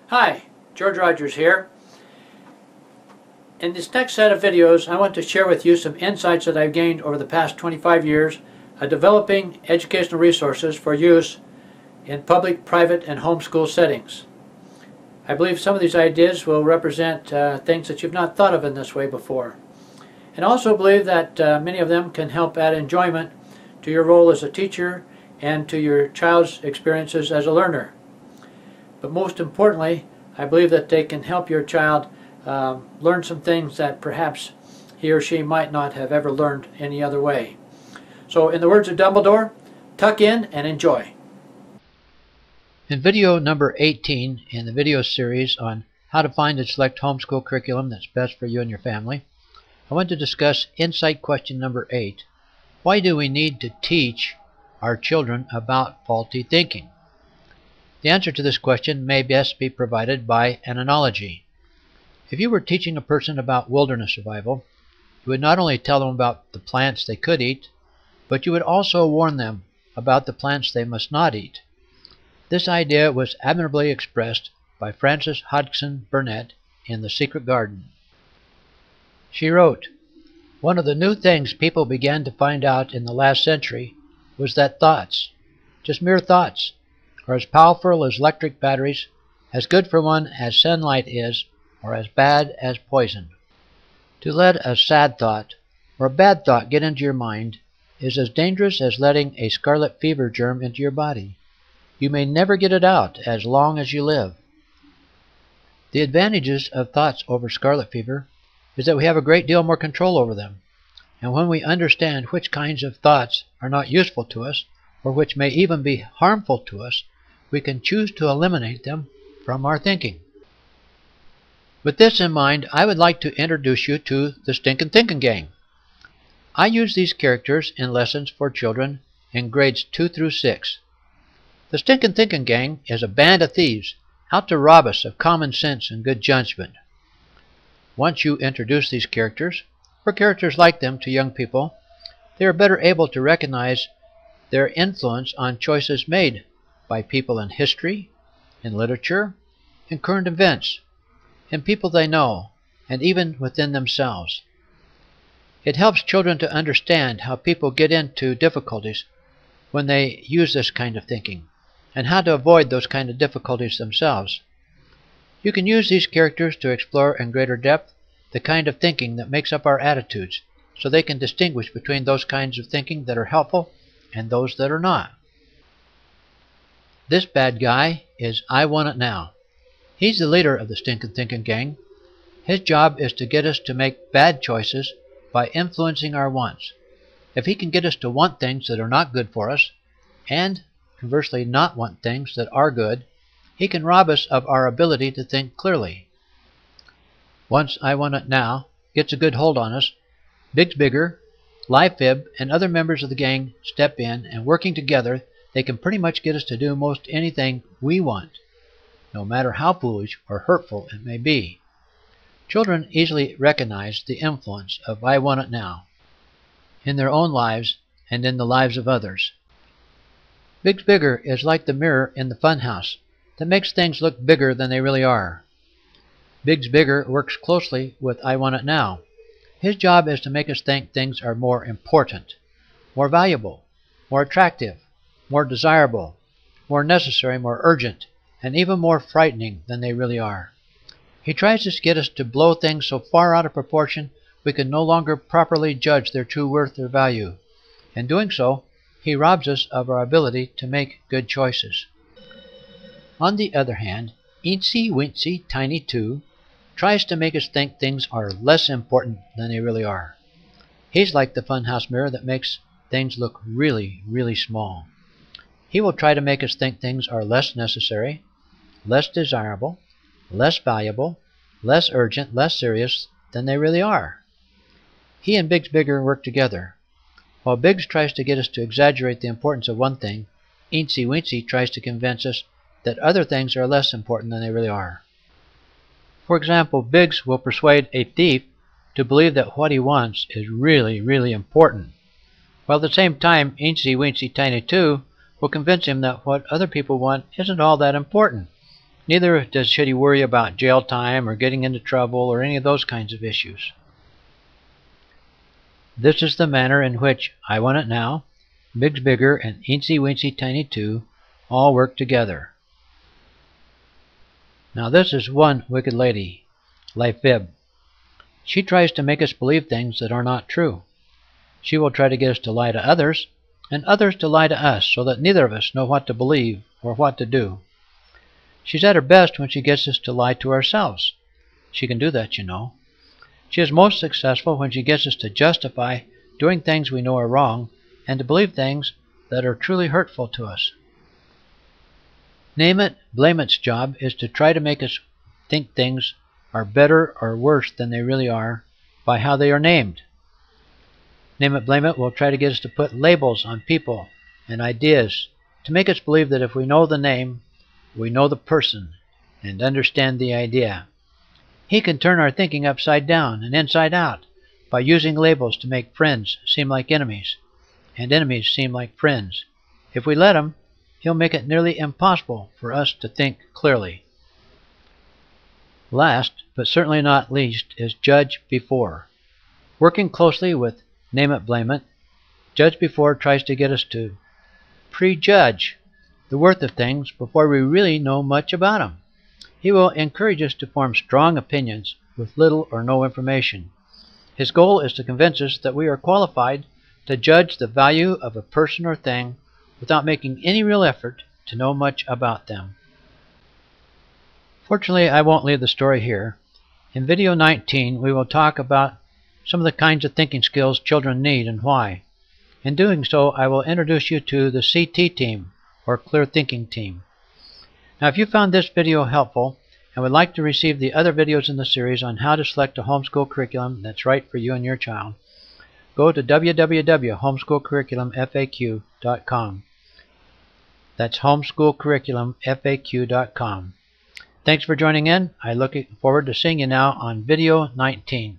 Hi, George Rogers here. In this next set of videos, I want to share with you some insights that I've gained over the past 25 years of developing educational resources for use in public, private, and homeschool settings. I believe some of these ideas will represent things that you've not thought of in this way before. And I also believe that many of them can help add enjoyment to your role as a teacher and to your child's experiences as a learner. But most importantly, I believe that they can help your child learn some things that perhaps he or she might not have ever learned any other way. So in the words of Dumbledore, tuck in and enjoy. In video number 18 in the video series on how to find and select homeschool curriculum that's best for you and your family, I want to discuss insight question number 8. Why do we need to teach our children about faulty thinking? The answer to this question may best be provided by an analogy. If you were teaching a person about wilderness survival, you would not only tell them about the plants they could eat, but you would also warn them about the plants they must not eat. This idea was admirably expressed by Frances Hodgson Burnett in The Secret Garden. She wrote, "One of the new things people began to find out in the last century was that thoughts, just mere thoughts, are as powerful as electric batteries, as good for one as sunlight is, or as bad as poison. To let a sad thought or a bad thought get into your mind is as dangerous as letting a scarlet fever germ into your body. You may never get it out as long as you live." The advantages of thoughts over scarlet fever is that we have a great deal more control over them, and when we understand which kinds of thoughts are not useful to us, or which may even be harmful to us, we can choose to eliminate them from our thinking. With this in mind, I would like to introduce you to the Stinkin' Thinkin' Gang. I use these characters in lessons for children in grades 2 through 6. The Stinkin' Thinkin' Gang is a band of thieves out to rob us of common sense and good judgment. Once you introduce these characters, or characters like them, to young people, they are better able to recognize their influence on choices made by people in history, in literature, in current events, in people they know, and even within themselves. It helps children to understand how people get into difficulties when they use this kind of thinking, and how to avoid those kind of difficulties themselves. You can use these characters to explore in greater depth the kind of thinking that makes up our attitudes, so they can distinguish between those kinds of thinking that are helpful and those that are not. This bad guy is I Want It Now. He's the leader of the Stinkin' Thinkin' Gang. His job is to get us to make bad choices by influencing our wants. If he can get us to want things that are not good for us, and conversely not want things that are good, he can rob us of our ability to think clearly. Once I Want It Now gets a good hold on us, Big's Bigger, Live-Fib, and other members of the gang step in, and working together, they can pretty much get us to do most anything we want, no matter how foolish or hurtful it may be. Children easily recognize the influence of I Want It Now in their own lives and in the lives of others. Big's Bigger is like the mirror in the funhouse that makes things look bigger than they really are. Big's Bigger works closely with I Want It Now. His job is to make us think things are more important, more valuable, more attractive, more desirable, more necessary, more urgent, and even more frightening than they really are. He tries to get us to blow things so far out of proportion we can no longer properly judge their true worth or value. In doing so, he robs us of our ability to make good choices. On the other hand, Eensy Weensy Tiny 2 tries to make us think things are less important than they really are. He's like the funhouse mirror that makes things look really, really small. He will try to make us think things are less necessary, less desirable, less valuable, less urgent, less serious than they really are. He and Big's Bigger work together. While Biggs tries to get us to exaggerate the importance of one thing, Eensy Weensy tries to convince us that other things are less important than they really are. For example, Biggs will persuade a thief to believe that what he wants is really, really important, while at the same time Eensy Weensy Tiny 2 will convince him that what other people want isn't all that important. Neither should he worry about jail time or getting into trouble or any of those kinds of issues. This is the manner in which I Want It Now, Big's Bigger, and Eensy Weensy Tiny 2 all work together. Now this is one wicked lady, Life Fib. She tries to make us believe things that are not true. She will try to get us to lie to others, and others to lie to us, so that neither of us know what to believe or what to do. She's at her best when she gets us to lie to ourselves. She can do that, you know. She is most successful when she gets us to justify doing things we know are wrong and to believe things that are truly hurtful to us. Name It, Blame It's job is to try to make us think things are better or worse than they really are by how they are named. Name It, Blame It will try to get us to put labels on people and ideas to make us believe that if we know the name, we know the person and understand the idea. He can turn our thinking upside down and inside out by using labels to make friends seem like enemies and enemies seem like friends. If we let him, he'll make it nearly impossible for us to think clearly. Last, but certainly not least, is Judge Before. Working closely with Name It, Blame It, Judge Before tries to get us to prejudge the worth of things before we really know much about them. He will encourage us to form strong opinions with little or no information. His goal is to convince us that we are qualified to judge the value of a person or thing without making any real effort to know much about them. Fortunately, I won't leave the story here. In video 19, we will talk about some of the kinds of thinking skills children need and why. In doing so, I will introduce you to the CT team, or Clear Thinking team. Now, if you found this video helpful and would like to receive the other videos in the series on how to select a homeschool curriculum that's right for you and your child, go to www.homeschoolcurriculumfaq.com. That's homeschoolcurriculumfaq.com. Thanks for joining in. I look forward to seeing you now on video 19.